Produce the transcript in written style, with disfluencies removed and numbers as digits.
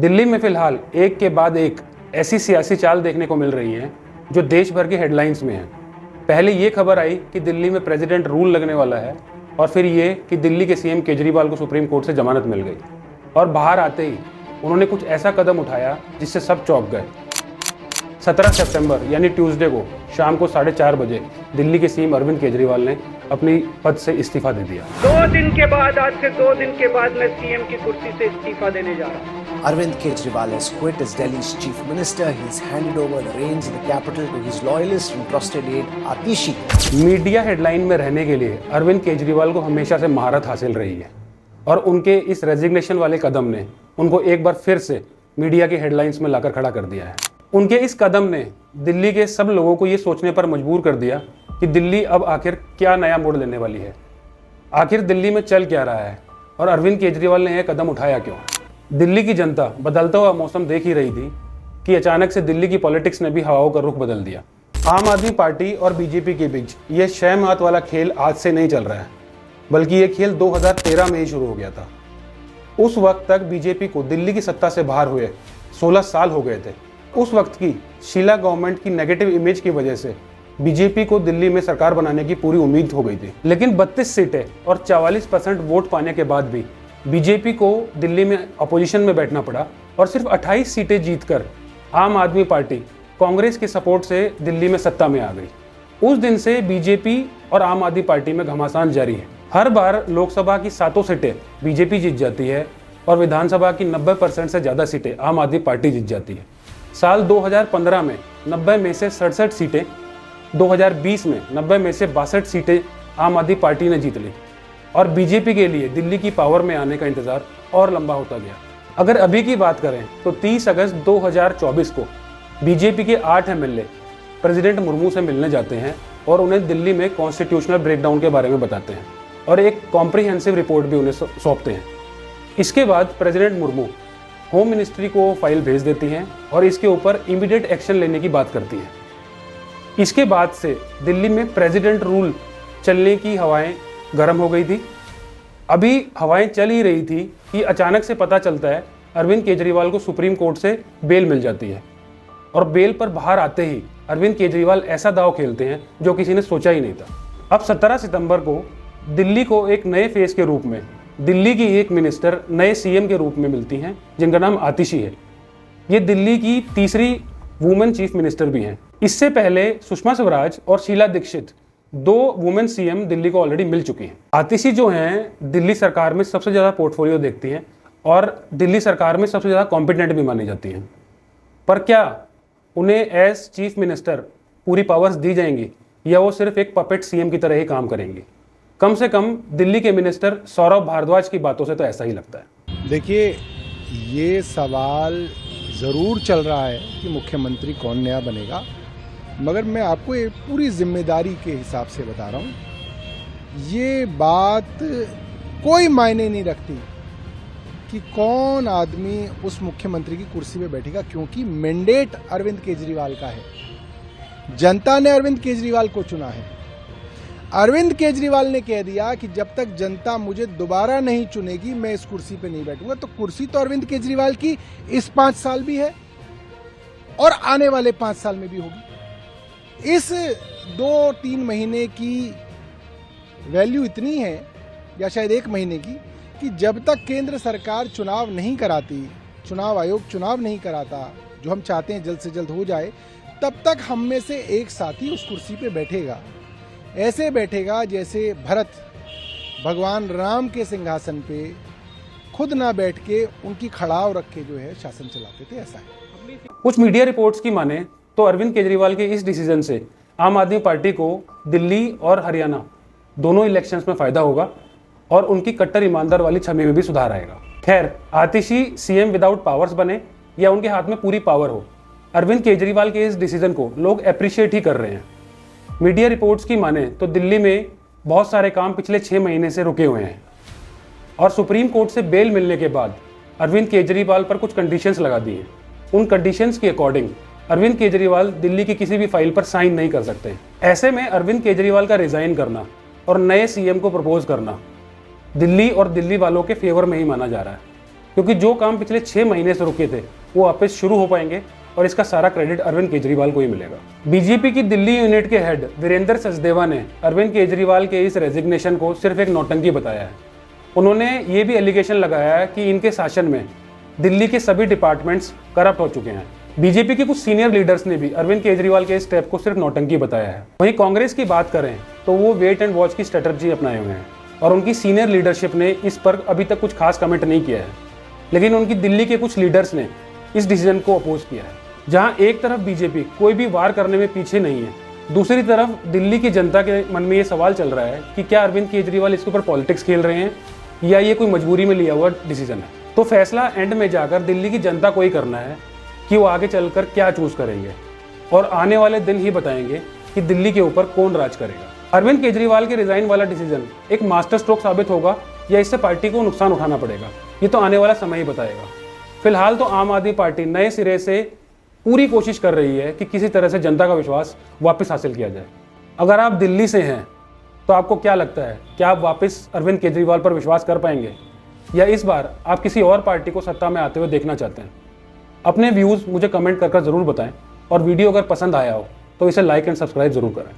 दिल्ली में फिलहाल एक के बाद एक ऐसी सियासी चाल देखने को मिल रही है जो देश भर की हेडलाइंस में है। पहले ये खबर आई कि दिल्ली में प्रेसिडेंट रूल लगने वाला है और फिर ये कि दिल्ली के सीएम केजरीवाल को सुप्रीम कोर्ट से जमानत मिल गई और बाहर आते ही उन्होंने कुछ ऐसा कदम उठाया जिससे सब चौंक गए। 17 सितंबर यानी ट्यूसडे को शाम को 4:30 बजे दिल्ली के सीएम अरविंद केजरीवाल ने अपनी पद से इस्तीफा दे दिया। आज से 2 दिन के बाद मैं सीएम की कुर्सी से इस्तीफा देने जा रहा हूँ। Arvind Kejriwal has quit as Delhi's chief minister. He's handed over the reins in the capital to his loyalist and trusted aide Atishi. Media headline में रहने के लिए अरविंद केजरीवाल को हमेशा से महारत हासिल रही है और उनके इस रेजिग्नेशन वाले कदम ने उनको एक बार फिर से मीडिया की हेडलाइंस में लाकर खड़ा कर दिया है। उनके इस कदम ने दिल्ली के सब लोगों को ये सोचने पर मजबूर कर दिया कि दिल्ली अब आखिर क्या नया मोड़ लेने वाली है, आखिर दिल्ली में चल क्या रहा है और अरविंद केजरीवाल ने यह कदम उठाया क्यों। दिल्ली की जनता बदलता हुआ मौसम देख ही रही थी कि अचानक से दिल्ली की पॉलिटिक्स ने भी हवाओं का रुख बदल दिया। आम आदमी पार्टी और बीजेपी के बीच यह 6 माह वाला खेल आज से नहीं चल रहा है, बल्कि यह खेल 2013 में ही शुरू हो गया था। उस वक्त तक बीजेपी को दिल्ली की सत्ता से बाहर हुए 16 साल हो गए थे। उस वक्त की शीला गवर्नमेंट की नेगेटिव इमेज की वजह से बीजेपी को दिल्ली में सरकार बनाने की पूरी उम्मीद हो गई थी, लेकिन 32 सीटें और 44% वोट पाने के बाद भी बीजेपी को दिल्ली में अपोजिशन में बैठना पड़ा और सिर्फ 28 सीटें जीतकर आम आदमी पार्टी कांग्रेस के सपोर्ट से दिल्ली में सत्ता में आ गई। उस दिन से बीजेपी और आम आदमी पार्टी में घमासान जारी है। हर बार लोकसभा की 7 सीटें बीजेपी जीत जाती है और विधानसभा की 90% से ज़्यादा सीटें आम आदमी पार्टी जीत जाती है। साल 2015 में 90 में से 67 सीटें, 2020 में 90 में से 62 सीटें आम आदमी पार्टी ने जीत ली और बीजेपी के लिए दिल्ली की पावर में आने का इंतजार और लंबा होता गया। अगर अभी की बात करें तो 30 अगस्त 2024 को बीजेपी के 8 एमएलए प्रेसिडेंट मुर्मू से मिलने जाते हैं और उन्हें दिल्ली में कॉन्स्टिट्यूशनल ब्रेकडाउन के बारे में बताते हैं और एक कॉम्प्रिहेंसिव रिपोर्ट भी उन्हें सौंपते हैं। इसके बाद प्रेसिडेंट मुर्मू होम मिनिस्ट्री को फाइल भेज देती हैं और इसके ऊपर इमीडिएट एक्शन लेने की बात करती हैं। इसके बाद से दिल्ली में प्रेसिडेंट रूल चलने की हवाएं गर्म हो गई थी। अभी हवाएं चल ही रही थी कि अचानक से पता चलता है अरविंद केजरीवाल को सुप्रीम कोर्ट से बेल मिल जाती है और बेल पर बाहर आते ही अरविंद केजरीवाल ऐसा दांव खेलते हैं जो किसी ने सोचा ही नहीं था। अब 17 सितंबर को दिल्ली को एक नए फेज के रूप में दिल्ली की एक मिनिस्टर नए सीएम के रूप में मिलती हैं जिनका नाम आतिशी है। ये दिल्ली की तीसरी वुमेन चीफ मिनिस्टर भी हैं। इससे पहले सुषमा स्वराज और शीला दीक्षित 2 वुमेन सीएम दिल्ली को ऑलरेडी मिल चुकी हैं। आतिशी जो हैं दिल्ली सरकार में सबसे ज़्यादा पोर्टफोलियो देखती हैं और दिल्ली सरकार में सबसे ज़्यादा कॉम्पिटेंट भी मानी जाती हैं। पर क्या उन्हें एज चीफ मिनिस्टर पूरी पावर्स दी जाएंगी या वो सिर्फ एक पपेट सीएम की तरह ही काम करेंगी? कम से कम दिल्ली के मिनिस्टर सौरभ भारद्वाज की बातों से तो ऐसा ही लगता है। देखिए, ये सवाल ज़रूर चल रहा है कि मुख्यमंत्री कौन नया बनेगा, मगर मैं आपको एक पूरी जिम्मेदारी के हिसाब से बता रहा हूँ, ये बात कोई मायने नहीं रखती कि कौन आदमी उस मुख्यमंत्री की कुर्सी पे बैठेगा, क्योंकि मैंडेट अरविंद केजरीवाल का है। जनता ने अरविंद केजरीवाल को चुना है। अरविंद केजरीवाल ने कह दिया कि जब तक जनता मुझे दोबारा नहीं चुनेगी मैं इस कुर्सी पे नहीं बैठूंगा। तो कुर्सी तो अरविंद केजरीवाल की इस 5 साल भी है और आने वाले 5 साल में भी होगी। इस 2-3 महीने की वैल्यू इतनी है, या शायद 1 महीने की, कि जब तक केंद्र सरकार चुनाव नहीं कराती, चुनाव आयोग चुनाव नहीं कराता, जो हम चाहते हैं जल्द से जल्द हो जाए, तब तक हम में से एक साथी उस कुर्सी पे बैठेगा। ऐसे बैठेगा जैसे भरत भगवान राम के सिंहासन पे खुद ना बैठ के उनकी खड़ाव रख के जो है शासन चलाते थे, ऐसा है। कुछ मीडिया रिपोर्ट्स की माने तो अरविंद केजरीवाल के इस डिसीजन से आम आदमी पार्टी को दिल्ली और हरियाणा दोनों इलेक्शंस में फायदा होगा और उनकी कट्टर ईमानदार वाली छवि में भी सुधार आएगा। खैर, आतिशी सीएम विदाउट पावर्स बने या उनके हाथ में पूरी पावर हो, अरविंद केजरीवाल के इस डिसीजन को लोग अप्रिशिएट ही कर रहे हैं। मीडिया रिपोर्ट्स की माने तो दिल्ली में बहुत सारे काम पिछले 6 महीने से रुके हुए हैं और सुप्रीम कोर्ट से बेल मिलने के बाद अरविंद केजरीवाल पर कुछ कंडीशंस लगा दी हैं। उन कंडीशंस के अकॉर्डिंग अरविंद केजरीवाल दिल्ली की किसी भी फाइल पर साइन नहीं कर सकते। ऐसे में अरविंद केजरीवाल का रिजाइन करना और नए सीएम को प्रपोज करना दिल्ली और दिल्ली वालों के फेवर में ही माना जा रहा है। क्योंकि जो काम पिछले 6 महीने से रुके थे वो वापस शुरू हो पाएंगे और इसका सारा क्रेडिट अरविंद केजरीवाल को ही मिलेगा। बीजेपी की दिल्ली यूनिट के हेड वीरेंद्र सचदेवा ने अरविंद केजरीवाल के इस रेजिग्नेशन को सिर्फ एक नौटंकी बताया है। उन्होंने ये भी एलिगेशन लगाया है कि इनके शासन में दिल्ली के सभी डिपार्टमेंट्स करप्ट हो चुके हैं। बीजेपी के कुछ सीनियर लीडर्स ने भी अरविंद केजरीवाल के इस स्टेप को सिर्फ नौटंकी बताया है। वहीं कांग्रेस की बात करें तो वो वेट एंड वॉच की स्ट्रेटजी अपनाए हुए हैं और उनकी सीनियर लीडरशिप ने इस पर अभी तक कुछ खास कमेंट नहीं किया है, लेकिन उनकी दिल्ली के कुछ लीडर्स ने इस डिसीजन को अपोज किया है। जहां एक तरफ बीजेपी कोई भी वार करने में पीछे नहीं है, दूसरी तरफ दिल्ली की जनता के मन में ये सवाल चल रहा है कि क्या अरविंद केजरीवाल इसके ऊपर पॉलिटिक्स खेल रहे हैं या ये कोई मजबूरी में लिया हुआ डिसीजन है। तो फैसला एंड में जाकर दिल्ली की जनता को ही करना है कि वो आगे चलकर क्या चूज करेंगे और आने वाले दिन ही बताएंगे कि दिल्ली के ऊपर कौन राज करेगा। अरविंद केजरीवाल के रिजाइन वाला डिसीजन एक मास्टर स्ट्रोक साबित होगा या इससे पार्टी को नुकसान उठाना पड़ेगा, ये तो आने वाला समय ही बताएगा। फिलहाल तो आम आदमी पार्टी नए सिरे से पूरी कोशिश कर रही है कि किसी तरह से जनता का विश्वास वापस हासिल किया जाए। अगर आप दिल्ली से हैं तो आपको क्या लगता है, क्या आप वापस अरविंद केजरीवाल पर विश्वास कर पाएंगे या इस बार आप किसी और पार्टी को सत्ता में आते हुए देखना चाहते हैं? अपने व्यूज़ मुझे कमेंट कर ज़रूर बताएं और वीडियो अगर पसंद आया हो तो इसे लाइक एंड सब्सक्राइब ज़रूर करें।